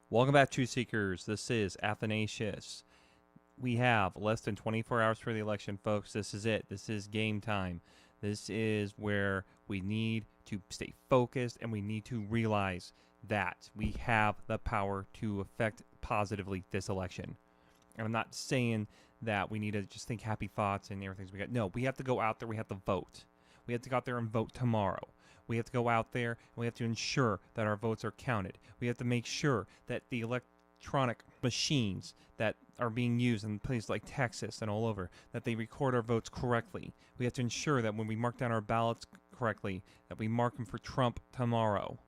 Welcome back, Truth Seekers. This is Athanasius. We have less than 24 hours for the election, folks. This is it. This is game time. This is where we need to stay focused and we need to realize that we have the power to affect positively this election. And I'm not saying that we need to just think happy thoughts and everything's we got. No, we have to go out there. We have to vote. We have to go out there and vote tomorrow. We have to go out there and we have to ensure that our votes are counted. We have to make sure that the electronic machines that are being used in places like Texas and all over, that they record our votes correctly. We have to ensure that when we mark down our ballots correctly, that we mark them for Trump tomorrow.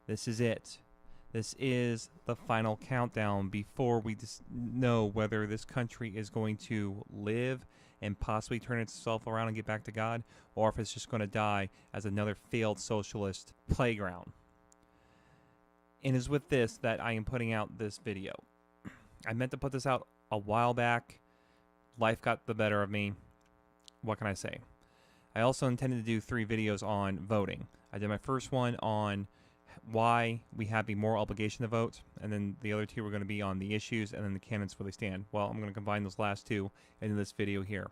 This is it. This is the final countdown before we know whether this country is going to live and possibly turn itself around and get back to God, or if it's just going to die as another failed socialist playground. And it's with this that I am putting out this video. I meant to put this out a while back. Life got the better of me. What can I say? I also intended to do 3 videos on voting. I did my first one on why we have a moral obligation to vote, and then the other 2 were going to be on the issues and then the candidates where they stand. Well, I'm going to combine those last 2 into this video here.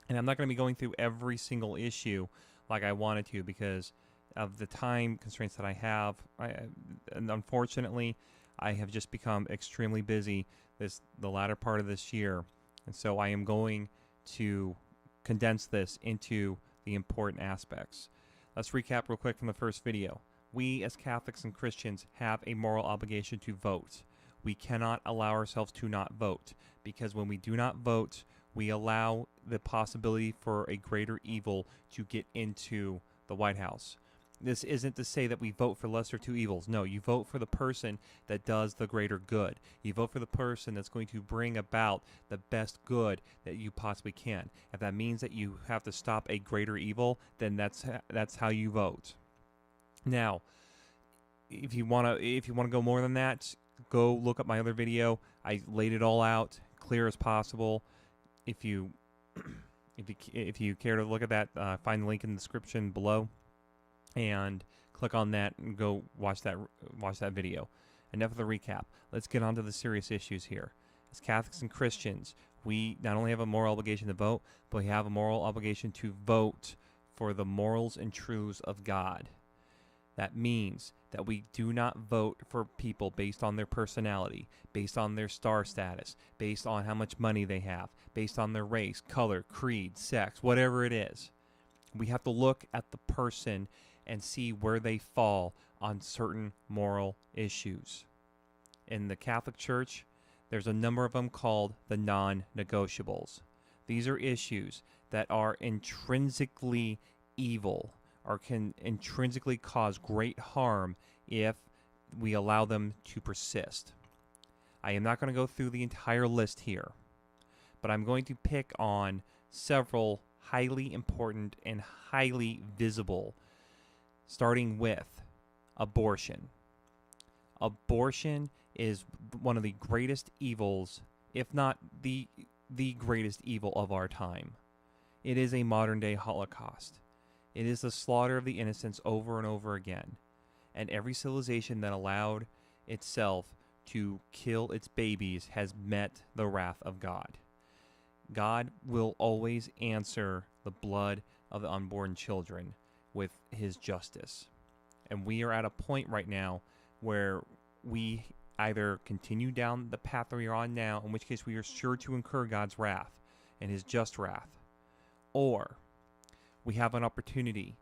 And I'm not going to be going through every single issue like I wanted to because of the time constraints that I have. And unfortunately, I have just become extremely busy the latter part of this year. And so I am going to condense this into the important aspects. Let's recap real quick from the first video. We as Catholics and Christians have a moral obligation to vote. We cannot allow ourselves to not vote, because when we do not vote, we allow the possibility for a greater evil to get into the White House. This isn't to say that we vote for lesser 2 evils. No, you vote for the person that does the greater good. You vote for the person that's going to bring about the best good that you possibly can. If that means that you have to stop a greater evil, then that's how you vote. Now, if you want to go more than that, go look up my other video. I laid it all out clear as possible. If you care to look at that, find the link in the description below, and click on that and go watch that video. Enough of the recap. Let's get on to the serious issues here. As Catholics and Christians, we not only have a moral obligation to vote, but we have a moral obligation to vote for the morals and truths of God. That means that we do not vote for people based on their personality, based on their star status, based on how much money they have, based on their race, color, creed, sex, whatever it is. We have to look at the person and see where they fall on certain moral issues. In the Catholic Church, there's a number of them called the non-negotiables. These are issues that are intrinsically evil, or can intrinsically cause great harm if we allow them to persist. I am not going to go through the entire list here, but I'm going to pick on several highly important and highly visible, starting with abortion. Abortion is one of the greatest evils, if not the greatest evil of our time. It is a modern-day Holocaust. It is the slaughter of the innocents over and over again. And every civilization that allowed itself to kill its babies has met the wrath of God. God will always answer the blood of the unborn children with his justice. And we are at a point right now where we either continue down the path that we are on now, in which case we are sure to incur God's wrath and his just wrath, or we have an opportunity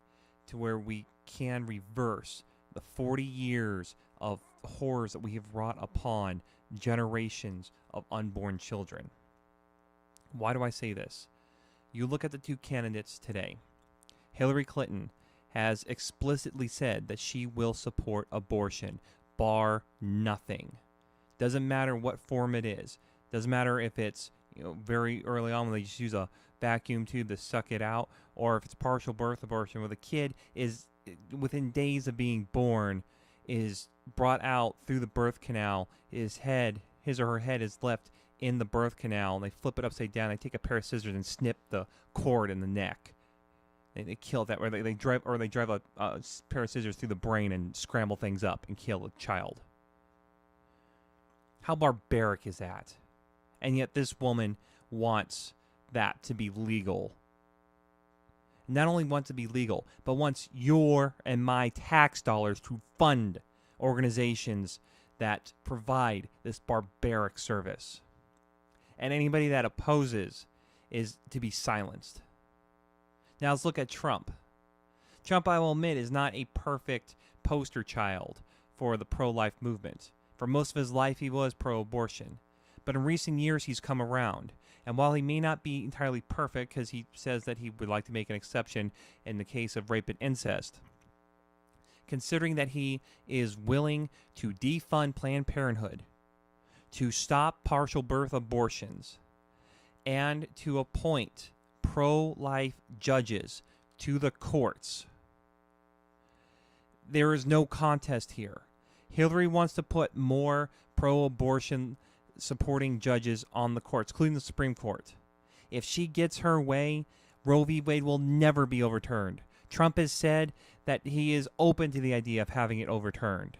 to where we can reverse the 40 years of horrors that we have wrought upon generations of unborn children. Why do I say this? You look at the 2 candidates today. Hillary Clinton has explicitly said that she will support abortion, bar nothing. Doesn't matter what form it is. Doesn't matter if it's very early on when they just use a vacuum tube to suck it out, or if it's partial birth abortion where the kid is within days of being born is brought out through the birth canal, his or her head is left in the birth canal, and they flip it upside down, they take a pair of scissors and snip the cord in the neck. They kill that, or they drive a pair of scissors through the brain and scramble things up and kill a child. How barbaric is that? And yet this woman wants that to be legal. Not only wants to be legal, but wants your and my tax dollars to fund organizations that provide this barbaric service. And anybody that opposes is to be silenced. Now let's look at Trump. Trump, I will admit, is not a perfect poster child for the pro-life movement. For most of his life, he was pro-abortion. But in recent years, he's come around. And while he may not be entirely perfect, because he says that he would like to make an exception in the case of rape and incest, considering that he is willing to defund Planned Parenthood, to stop partial birth abortions, and to appoint pro-life judges to the courts, there is no contest here. Hillary wants to put more pro-abortion supporting judges on the courts, including the Supreme Court. If she gets her way, Roe v. Wade will never be overturned. Trump has said that he is open to the idea of having it overturned.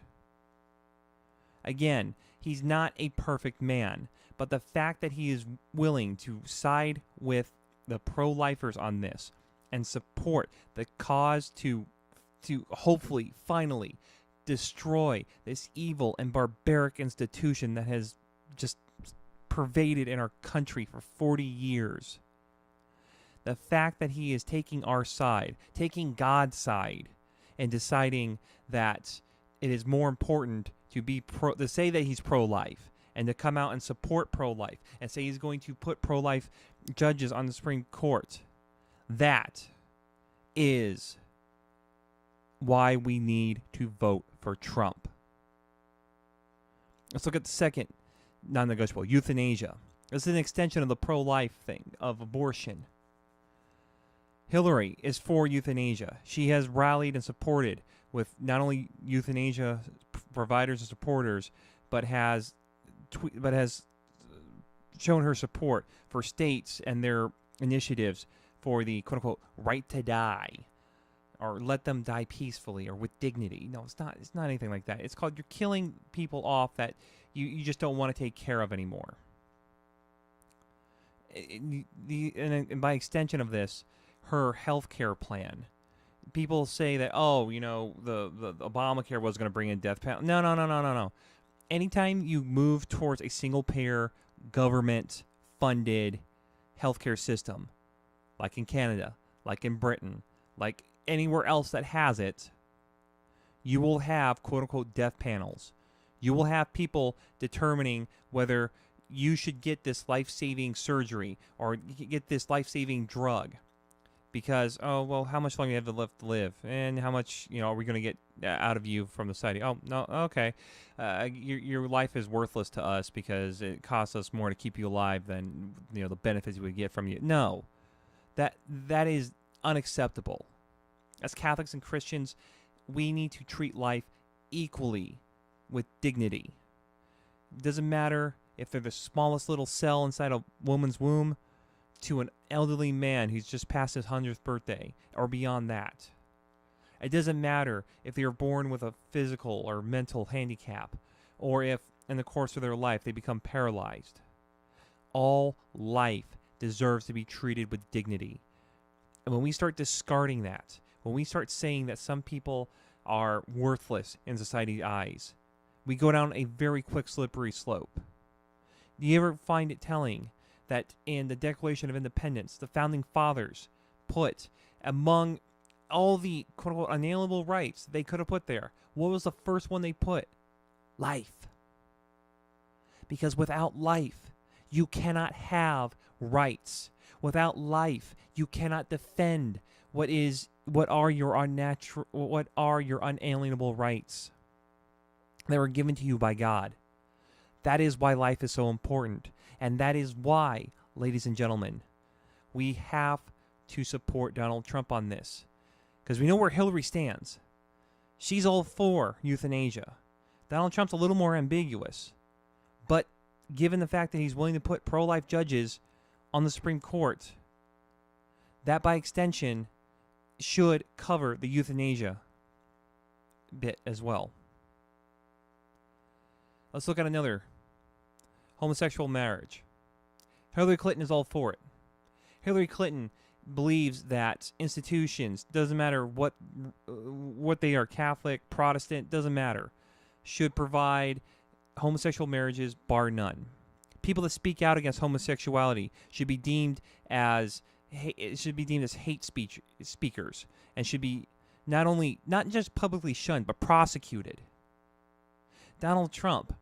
Again, he's not a perfect man, but the fact that he is willing to side with the pro-lifers on this and support the cause to hopefully, finally, destroy this evil and barbaric institution that has just pervaded in our country for 40 years. The fact that he is taking our side, taking God's side, and deciding that it is more important to say that he's pro-life and to come out and support pro-life and say he's going to put pro-life judges on the Supreme Court. That is why we need to vote for Trump. Let's look at the second non-negotiable, euthanasia. This is an extension of the pro-life thing, of abortion. Hillary is for euthanasia. She has rallied and supported with not only euthanasia providers and supporters, but has shown her support for states and their initiatives for the quote-unquote right to die, or let them die peacefully or with dignity. No, it's not. It's not anything like that. It's called you're killing people off that you just don't want to take care of anymore. And by extension of this, her health care plan. People say that, the Obamacare was going to bring in death penalty. No. Anytime you move towards a single-payer, government-funded healthcare system, like in Canada, like in Britain, like anywhere else that has it, you will have quote-unquote death panels. You will have people determining whether you should get this life-saving surgery or get this life-saving drug because, how much longer do you have left to live? And how much, are we going to get out of you from the society? Oh, no, okay. Your life is worthless to us because it costs us more to keep you alive than, the benefits we get from you. No. That is unacceptable. As Catholics and Christians, we need to treat life equally with dignity. It doesn't matter if they're the smallest little cell inside a woman's womb to an elderly man who's just passed his 100th birthday or beyond that. It doesn't matter if they are born with a physical or mental handicap or if in the course of their life they become paralyzed. All life deserves to be treated with dignity. And when we start discarding that, when we start saying that some people are worthless in society's eyes, we go down a very quick slippery slope. Do you ever find it telling that in the Declaration of Independence, the Founding Fathers put among all the quote-unquote unalienable rights they could have put there, what was the first one they put? Life. Because without life, you cannot have rights. Without life, you cannot defend what are your unalienable rights that were given to you by God. That is why life is so important. And that is why, ladies and gentlemen, we have to support Donald Trump on this. Because we know where Hillary stands. She's all for euthanasia. Donald Trump's a little more ambiguous. But given the fact that he's willing to put pro-life judges on the Supreme Court, that by extension should cover the euthanasia bit as well. Let's look at another homosexual marriage. Hillary Clinton is all for it. Hillary Clinton believes that institutions, doesn't matter what they are, Catholic, Protestant, doesn't matter, should provide homosexual marriages bar none. People that speak out against homosexuality should be deemed as hate speech speakers, and should be not just publicly shunned but prosecuted. Donald Trump,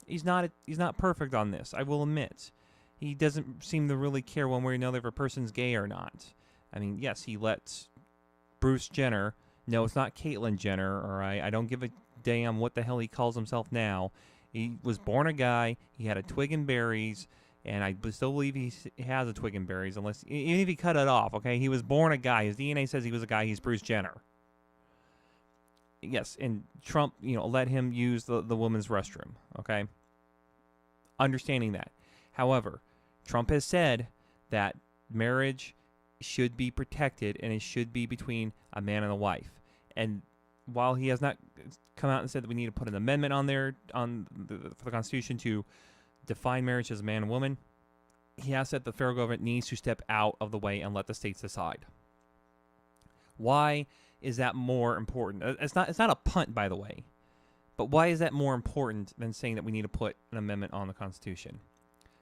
he's not perfect on this, I will admit. He doesn't seem to really care one way or another if a person's gay or not. I mean, yes, he lets Bruce Jenner, no, it's not Caitlyn Jenner, all right? I don't give a damn what the hell he calls himself now. He was born a guy, he had a twig and berries, and I still believe he has a twig and berries, even if he cut it off, okay? He was born a guy. His DNA says he was a guy. He's Bruce Jenner. Yes, and Trump, let him use the women's restroom, okay? Understanding that. However, Trump has said that marriage should be protected and it should be between a man and a wife. And while he has not come out and said that we need to put an amendment on there for the Constitution to define marriage as a man and woman, he has said the federal government needs to step out of the way and let the states decide. Why is that more important? It's not a punt, by the way. But why is that more important than saying that we need to put an amendment on the Constitution?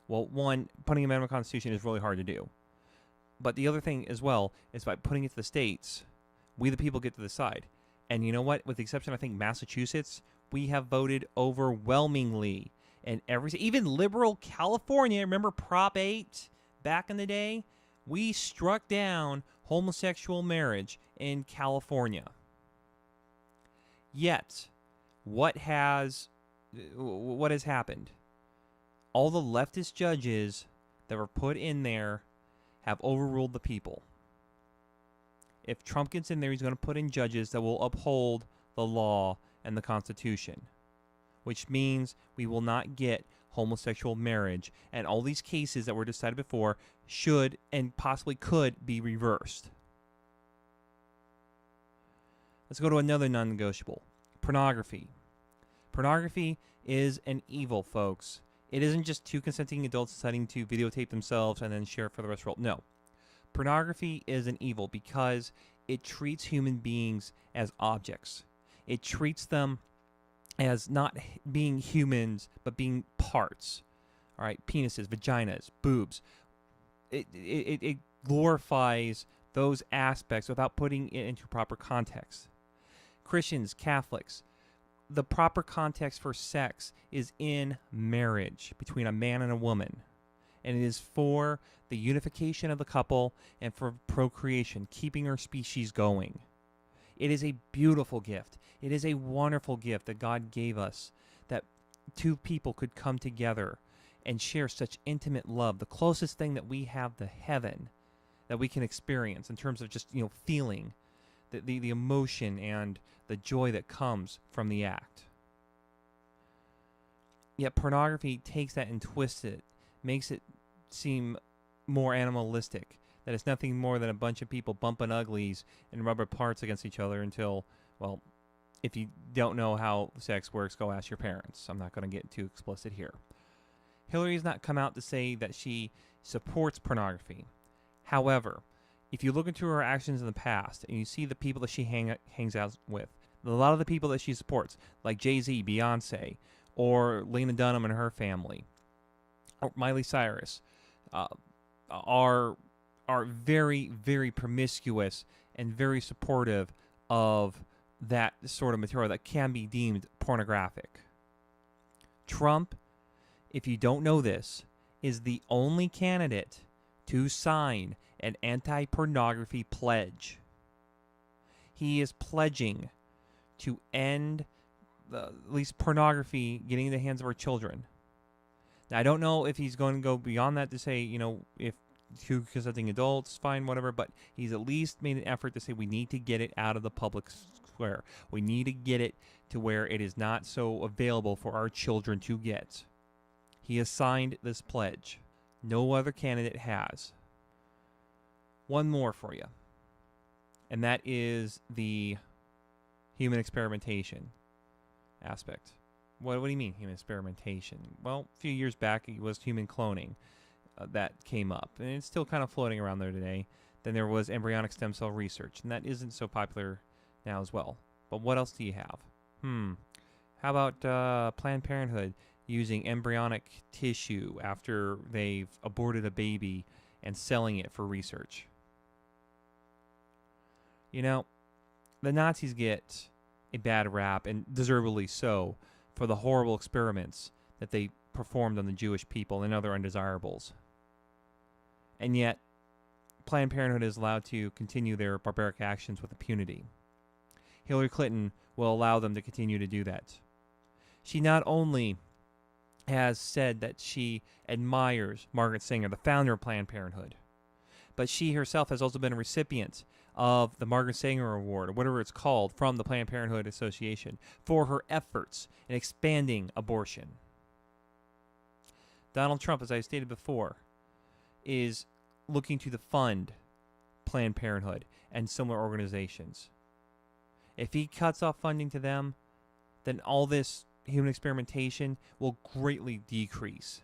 Well, one, putting an amendment on the Constitution is really hard to do. But the other thing as well is by putting it to the states, we the people get to decide. And you know what? With the exception, I think, Massachusetts, we have voted overwhelmingly. And even liberal California, remember Prop 8 back in the day? We struck down homosexual marriage in California. Yet, what has happened? All the leftist judges that were put in there have overruled the people. If Trump gets in there, he's going to put in judges that will uphold the law and the Constitution, which means we will not get homosexual marriage, and all these cases that were decided before should and possibly could be reversed. Let's go to another non-negotiable. Pornography. Pornography is an evil, folks. It isn't just two consenting adults deciding to videotape themselves and then share it for the rest of the world. No. Pornography is an evil because it treats human beings as objects. It treats them as not being humans, but being parts. All right, penises, vaginas, boobs. It glorifies those aspects without putting it into proper context. Christians, Catholics, the proper context for sex is in marriage between a man and a woman. And it is for the unification of the couple and for procreation, keeping our species going. It is a beautiful gift. It is a wonderful gift that God gave us, that two people could come together and share such intimate love, the closest thing that we have to heaven that we can experience in terms of just, feeling the emotion and the joy that comes from the act. Yet pornography takes that and twists it, makes it seem more animalistic, that it's nothing more than a bunch of people bumping uglies and rubber parts against each other until, well, if you don't know how sex works, go ask your parents. I'm not going to get too explicit here. Hillary's not come out to say that she supports pornography. However, if you look into her actions in the past and you see the people that she hangs out with, a lot of the people that she supports, like Jay-Z, Beyonce, or Lena Dunham and her family, or Miley Cyrus, are very, very promiscuous and very supportive of that sort of material that can be deemed pornographic. Trump, if you don't know this, is the only candidate to sign an anti-pornography pledge. He is pledging to end at least pornography getting in the hands of our children. Now, I don't know if he's going to go beyond that to say, if two consenting adults, fine, whatever, but he's at least made an effort to say we need to get it out of the public square. We need to get it to where it is not so available for our children to get. He has signed this pledge. No other candidate has. One more for you, and that is the human experimentation aspect. What do you mean human experimentation? Well, a few years back it was human cloning that came up, and it's still kind of floating around there today. Then there was embryonic stem cell research, and that isn't so popular now as well. But what else do you have? How about Planned Parenthood using embryonic tissue after they've aborted a baby and selling it for research? You know, the Nazis get a bad rap, and deservedly so, for the horrible experiments that they performed on the Jewish people and other undesirables. And yet, Planned Parenthood is allowed to continue their barbaric actions with impunity. Hillary Clinton will allow them to continue to do that. She not only has said that she admires Margaret Sanger, the founder of Planned Parenthood, but she herself has also been a recipient of the Margaret Sanger Award, or whatever it's called, from the Planned Parenthood Association for her efforts in expanding abortion. Donald Trump, as I stated before, is looking to fund Planned Parenthood and similar organizations. If he cuts off funding to them, then all this human experimentation will greatly decrease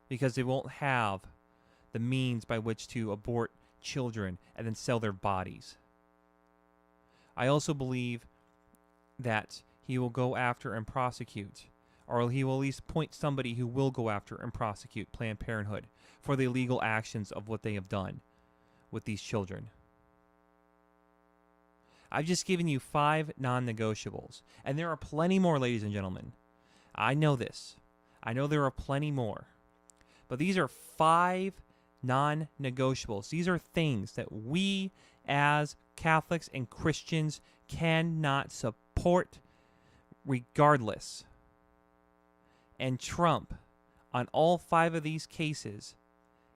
because they won't have the means by which to abort children and then sell their bodies. I also believe that he will go after and prosecute, or he will at least point somebody who will go after and prosecute Planned Parenthood for the illegal actions of what they have done with these children. I've just given you 5 non-negotiables, and there are plenty more, ladies and gentlemen. I know this. I know there are plenty more. But these are 5 non-negotiables. These are things that we as Catholics and Christians cannot support regardless. And Trump, on all 5 of these cases,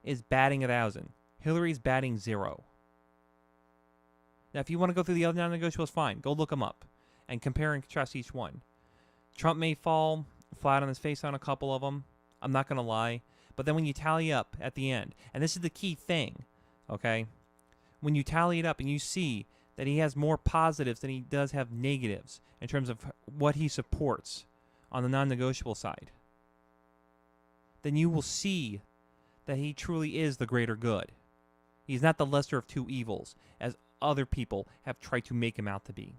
is batting 1,000. Hillary's batting 0. Now, if you want to go through the other non-negotiables, fine. Go look them up and compare and contrast each one. Trump may fall flat on his face on a couple of them. I'm not going to lie. But then when you tally up at the end, and this is the key thing, okay? When you tally it up and you see that he has more positives than he does have negatives in terms of what he supports on the non-negotiable side, then you will see that he truly is the greater good. He's not the lesser of two evils, as other people have tried to make him out to be.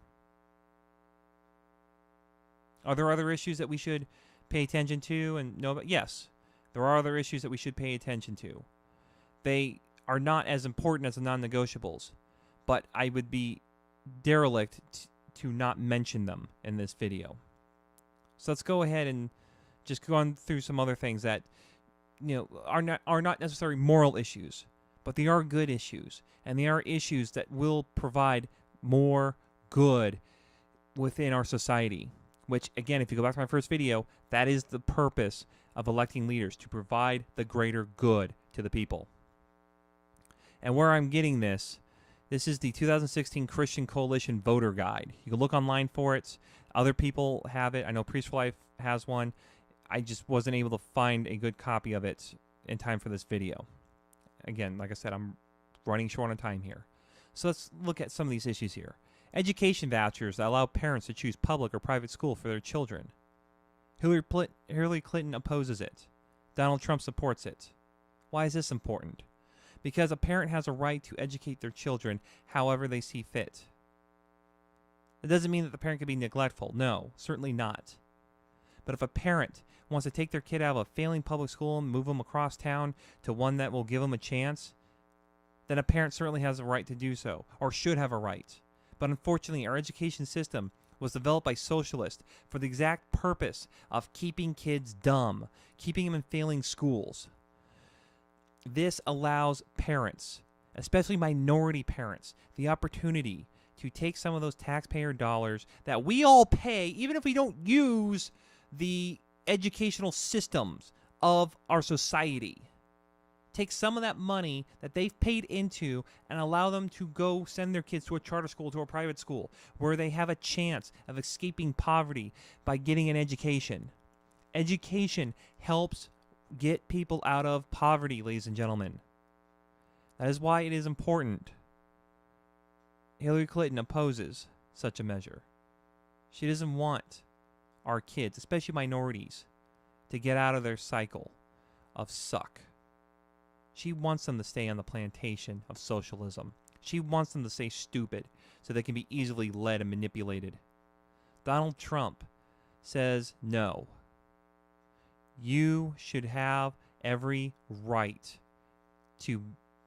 Are there other issues that we should pay attention to and know about? Yes, there are other issues that we should pay attention to. They are not as important as the non-negotiables, but I would be derelict to not mention them in this video. So let's go ahead and just go on through some other things that are not necessarily moral issues, but they are good issues, and they are issues that will provide more good within our society. Which, again, if you go back to my first video, that is the purpose of electing leaders, to provide the greater good to the people. And where I'm getting this is the 2016 Christian Coalition Voter Guide. You can look online for it. Other people have it. I know Priest for Life has one. I just wasn't able to find a good copy of it in time for this video. Again, like I said, I'm running short on time here. So let's look at some of these issues here. Education vouchers that allow parents to choose public or private school for their children. Hillary Clinton opposes it. Donald Trump supports it. Why is this important? Because a parent has a right to educate their children however they see fit. It doesn't mean that the parent can be neglectful. No, certainly not. But if a parent wants to take their kid out of a failing public school and move them across town to one that will give them a chance, then a parent certainly has a right to do so, or should have a right. But unfortunately, our education system was developed by socialists for the exact purpose of keeping kids dumb, keeping them in failing schools. This allows parents, especially minority parents, the opportunity to take some of those taxpayer dollars that we all pay, even if we don't use the educational systems of our society. Take some of that money that they've paid into and allow them to go send their kids to a charter school, to a private school, where they have a chance of escaping poverty by getting an education. Education helps get people out of poverty, ladies and gentlemen. That is why it is important. Hillary Clinton opposes such a measure. She doesn't want our kids, especially minorities, to get out of their cycle of suck. She wants them to stay on the plantation of socialism. She wants them to stay stupid so they can be easily led and manipulated. Donald Trump says no. You should have every right to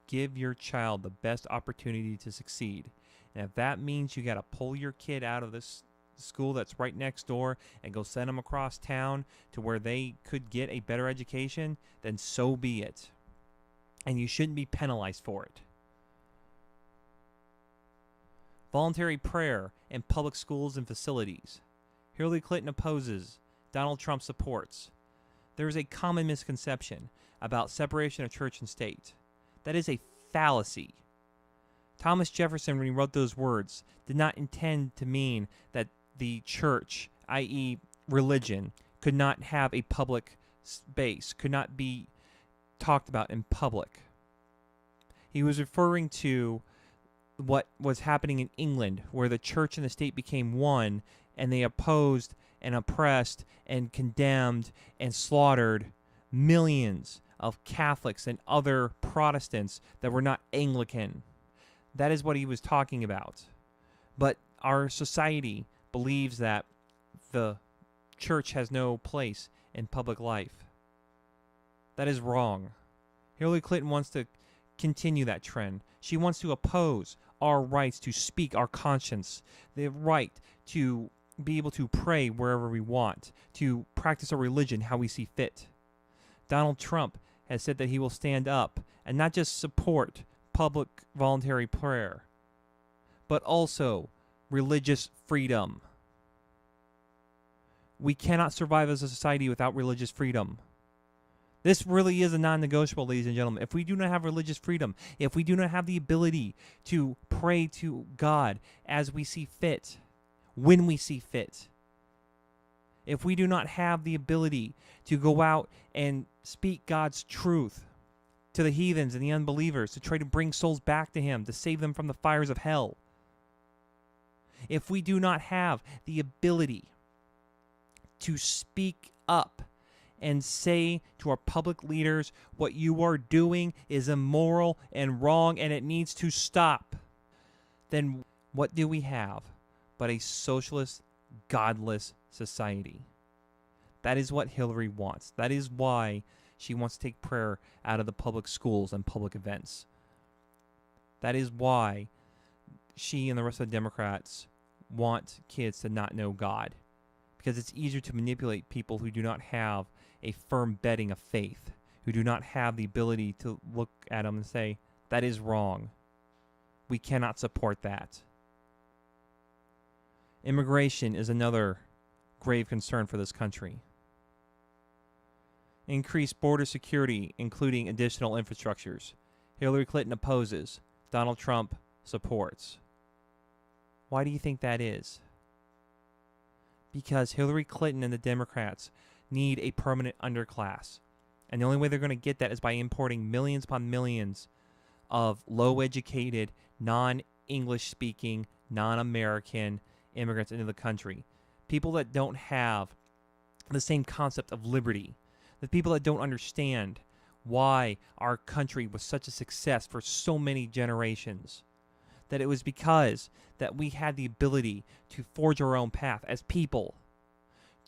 give your child the best opportunity to succeed. And if that means you got to pull your kid out of this school that's right next door and go send them across town to where they could get a better education, then so be it. And you shouldn't be penalized for it. Voluntary prayer in public schools and facilities. Hillary Clinton opposes. Donald Trump supports. There is a common misconception about separation of church and state. That is a fallacy. Thomas Jefferson, when he wrote those words, did not intend to mean that the church, i.e. religion, could not have a public space, could not be talked about in public. He was referring to what was happening in England, where the church and the state became one, and they opposed and oppressed and condemned and slaughtered millions of Catholics and other Protestants that were not Anglican. That is what he was talking about. But our society believes that the church has no place in public life. That is wrong. Hillary Clinton wants to continue that trend. She wants to oppose our rights to speak our conscience, the right to be able to pray wherever we want, to practice our religion how we see fit. Donald Trump has said that he will stand up and not just support public voluntary prayer, but also religious freedom. We cannot survive as a society without religious freedom. This really is a non-negotiable, ladies and gentlemen. If we do not have religious freedom, if we do not have the ability to pray to God as we see fit, when we see fit, if we do not have the ability to go out and speak God's truth to the heathens and the unbelievers, to try to bring souls back to Him, to save them from the fires of hell, if we do not have the ability to speak up and say to our public leaders, what you are doing is immoral and wrong and it needs to stop, then what do we have but a socialist, godless society? That is what Hillary wants. That is why she wants to take prayer out of the public schools and public events. That is why she and the rest of the Democrats want kids to not know God, because it's easier to manipulate people who do not have a firm bedding of faith, who do not have the ability to look at them and say, that is wrong. We cannot support that. Immigration is another grave concern for this country. Increased border security, including additional infrastructures. Hillary Clinton opposes. Donald Trump supports. Why do you think that is? Because Hillary Clinton and the Democrats need a permanent underclass. And the only way they're going to get that is by importing millions upon millions of low-educated, non-English speaking, non-American immigrants into the country. People that don't have the same concept of liberty. The people that don't understand why our country was such a success for so many generations. That it was because that we had the ability to forge our own path as people.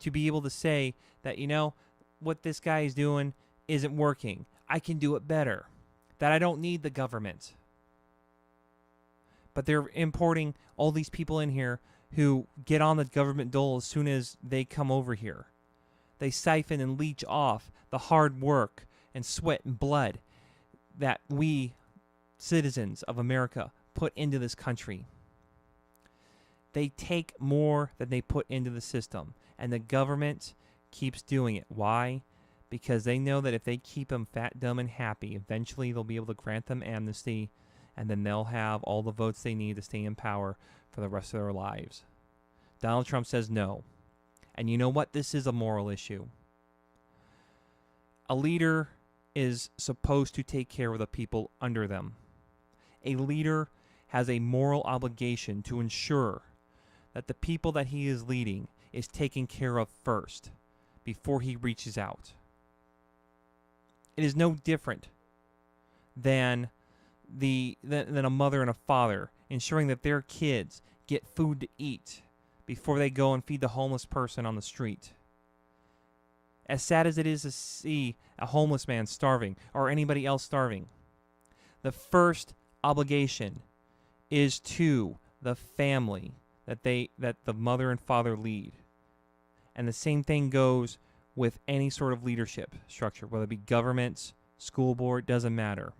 To be able to say that, you know, what this guy is doing isn't working. I can do it better. That I don't need the government. But they're importing all these people in here who get on the government dole as soon as they come over here. They siphon and leech off the hard work and sweat and blood that we, citizens of America, put into this country. They take more than they put into the system. And the government keeps doing it. Why? Because they know that if they keep them fat, dumb, and happy, eventually they'll be able to grant them amnesty, and then they'll have all the votes they need to stay in power for the rest of their lives. Donald Trump says no. And you know what? This is a moral issue. A leader is supposed to take care of the people under them. A leader has a moral obligation to ensure that the people that he is leading, is taken care of first before he reaches out. It is no different than than a mother and a father ensuring that their kids get food to eat before they go and feed the homeless person on the street. As sad as it is to see a homeless man starving or anybody else starving, the first obligation is to the family that the mother and father lead. And the same thing goes with any sort of leadership structure, whether it be government, school board, doesn't matter.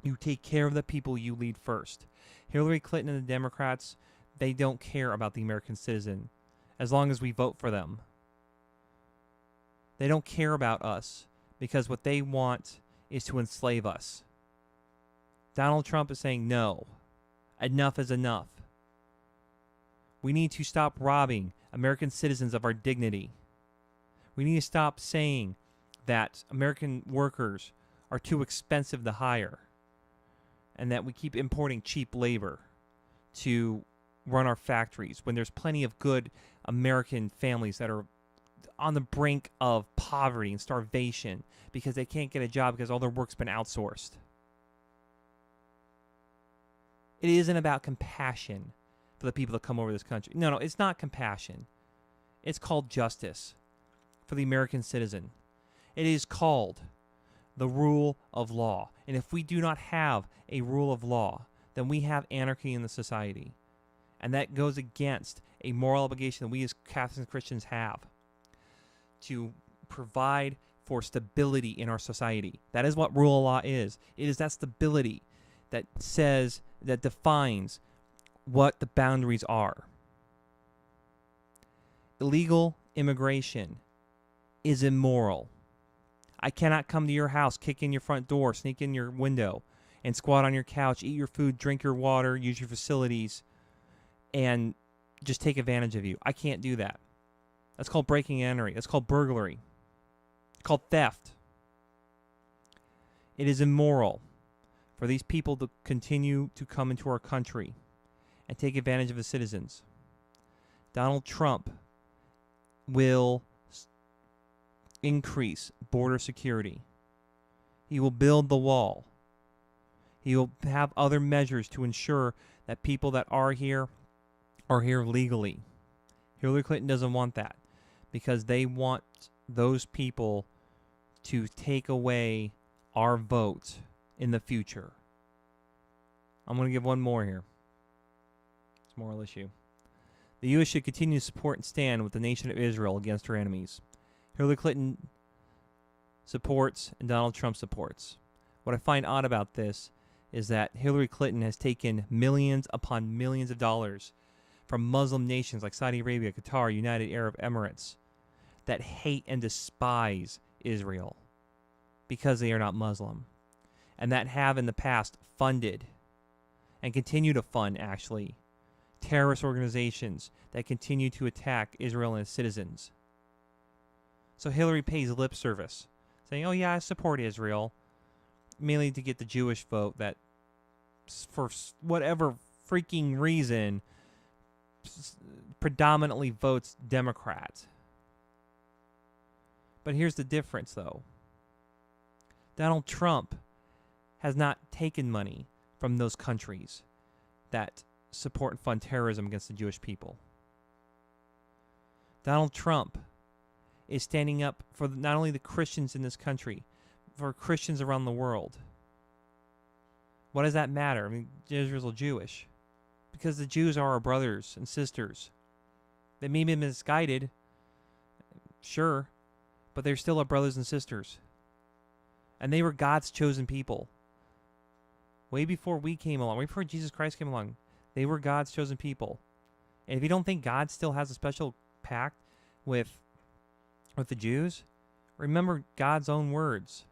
You take care of the people you lead first. Hillary Clinton and the Democrats, they don't care about the American citizen as long as we vote for them. They don't care about us because what they want is to enslave us. Donald Trump is saying no. Enough is enough. We need to stop robbing American citizens of our dignity. We need to stop saying that American workers are too expensive to hire and that we keep importing cheap labor to run our factories when there's plenty of good American families that are on the brink of poverty and starvation because they can't get a job because all their work's been outsourced. It isn't about compassion for the people that come over this country. No, it's not compassion. It's called justice for the American citizen. It is called the rule of law. And if we do not have a rule of law, then we have anarchy in the society. And that goes against a moral obligation that we as Catholics and Christians have to provide for stability in our society. That is what rule of law is. It is that stability that says, that defines what the boundaries are. Illegal immigration is immoral. I cannot come to your house, kick in your front door, sneak in your window, and squat on your couch, eat your food, drink your water, use your facilities, and just take advantage of you. I can't do that. That's called breaking and entering. That's called burglary. It's called theft. It is immoral for these people to continue to come into our country and take advantage of the citizens. Donald Trump will increase border security. He will build the wall. He will have other measures to ensure that people that are here legally. Hillary Clinton doesn't want that because they want those people to take away our vote in the future. I'm going to give one more here. It's a moral issue. The U.S. should continue to support and stand with the nation of Israel against her enemies. Hillary Clinton supports and Donald Trump supports. What I find odd about this is that Hillary Clinton has taken millions upon millions of dollars from Muslim nations like Saudi Arabia, Qatar, United Arab Emirates that hate and despise Israel because they are not Muslim, and that have in the past funded and continue to fund, actually, terrorist organizations that continue to attack Israel and its citizens. So Hillary pays lip service, saying, oh yeah, I support Israel, mainly to get the Jewish vote that, for whatever freaking reason, predominantly votes Democrat. But here's the difference, though. Donald Trump has not taken money from those countries that support and fund terrorism against the Jewish people. Donald Trump is standing up for not only the Christians in this country, for Christians around the world. What does that matter? I mean, Israel's Jewish. Because the Jews are our brothers and sisters. They may be misguided, sure, but they're still our brothers and sisters. And they were God's chosen people. Way before we came along, way before Jesus Christ came along, they were God's chosen people. And if you don't think God still has a special pact with the Jews, remember God's own words.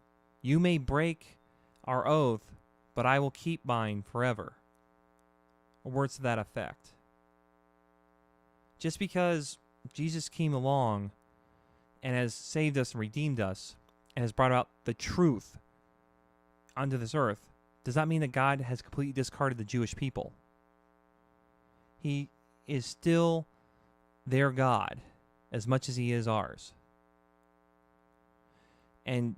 You may break our oath, but I will keep mine forever. Or words to that effect. Just because Jesus came along and has saved us and redeemed us and has brought out the truth onto this earth does not mean that God has completely discarded the Jewish people. He is still their God as much as he is ours. And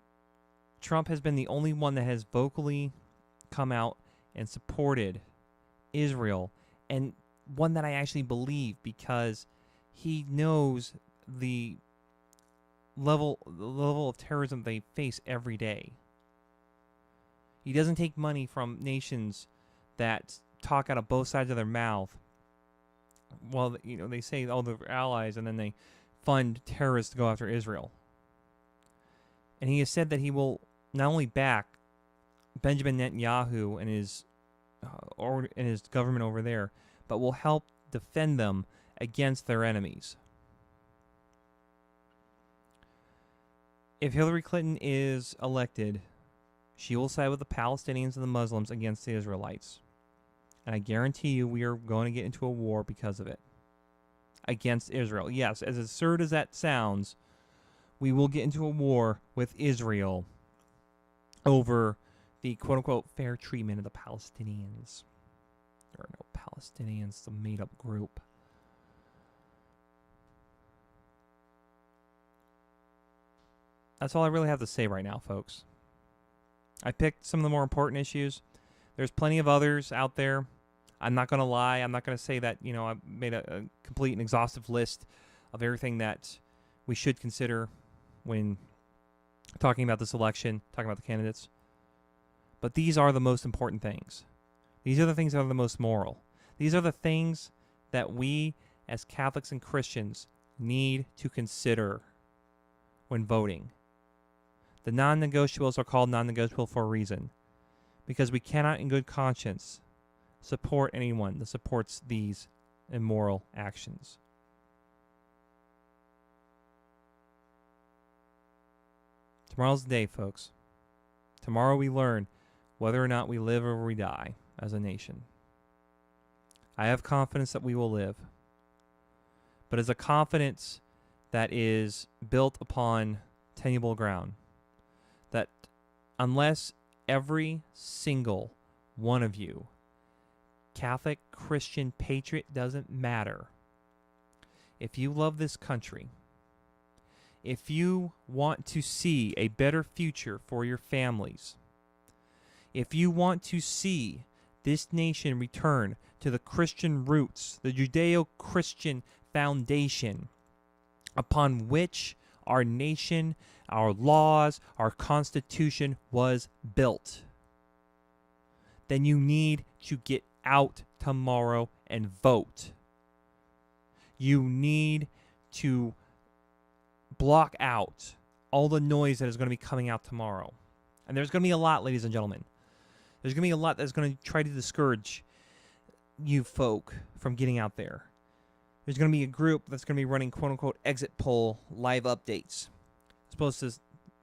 Trump has been the only one that has vocally come out and supported Israel, and one that I actually believe, because he knows the level of terrorism they face every day. He doesn't take money from nations that talk out of both sides of their mouth. Well, they say all they're allies, and then they fund terrorists to go after Israel. And he has said that he will not only back Benjamin Netanyahu and his government over there, but will help defend them against their enemies. If Hillary Clinton is elected, she will side with the Palestinians and the Muslims against the Israelites. And I guarantee you we are going to get into a war because of it. Against Israel. Yes, as absurd as that sounds, we will get into a war with Israel over the quote-unquote fair treatment of the Palestinians. There are no Palestinians. It's a made-up group. That's all I really have to say right now, folks. I picked some of the more important issues. There's plenty of others out there. I'm not going to lie. I'm not going to say that, I made a complete and exhaustive list of everything that we should consider when talking about this election, talking about the candidates. But these are the most important things. These are the things that are the most moral. These are the things that we as Catholics and Christians need to consider when voting. The non-negotiables are called non-negotiable for a reason, because we cannot in good conscience support anyone that supports these immoral actions. Tomorrow's the day, folks. Tomorrow we learn whether or not we live or we die as a nation. I have confidence that we will live, but it's a confidence that is built upon tenable ground. That unless every single one of you, Catholic, Christian, patriot, doesn't matter. If you love this country, if you want to see a better future for your families, if you want to see this nation return to the Christian roots, the Judeo-Christian foundation upon which our nation, our laws, our Constitution was built, then you need to get out tomorrow and vote. You need to block out all the noise that is going to be coming out tomorrow. And there's going to be a lot, ladies and gentlemen. There's going to be a lot that's going to try to discourage you folk from getting out there. There's going to be a group that's going to be running quote-unquote exit poll live updates. It's supposed to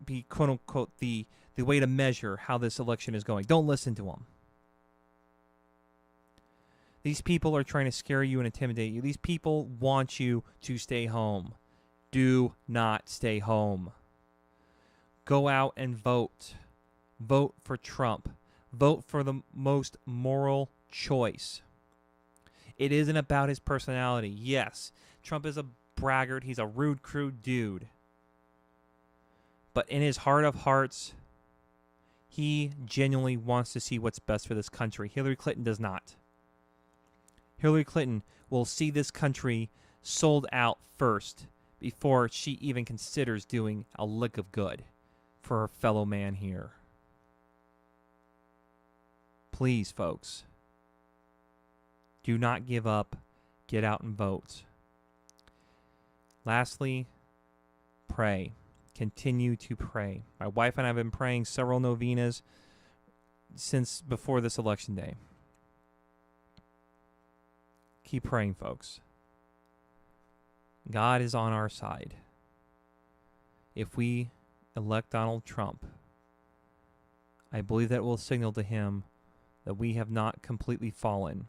be quote-unquote the way to measure how this election is going. Don't listen to them. These people are trying to scare you and intimidate you. These people want you to stay home. Do not stay home. Go out and vote. Vote for Trump. Vote for the most moral choice. It isn't about his personality. Yes, Trump is a braggart. He's a rude, crude dude. But in his heart of hearts, he genuinely wants to see what's best for this country. Hillary Clinton does not. Hillary Clinton will see this country sold out first before she even considers doing a lick of good for her fellow man here. Please, folks, do not give up. Get out and vote. Lastly, pray. Continue to pray. My wife and I have been praying several novenas since before this election day. Keep praying, folks. God is on our side. If we elect Donald Trump, I believe that will signal to him that we have not completely fallen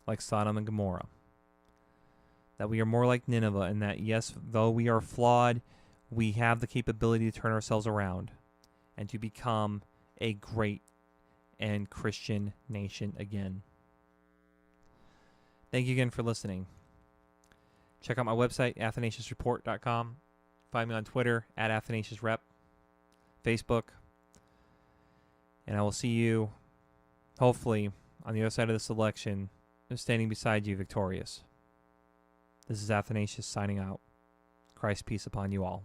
like Sodom and Gomorrah. That we are more like Nineveh, and that, yes, though we are flawed, we have the capability to turn ourselves around and to become a great and Christian nation again. Thank you again for listening. Check out my website, athanasiusreport.com. Find me on Twitter, @AthanasiusRep, Facebook. And I will see you, hopefully, on the other side of this election, standing beside you victorious. This is Athanasius signing out. Christ's peace upon you all.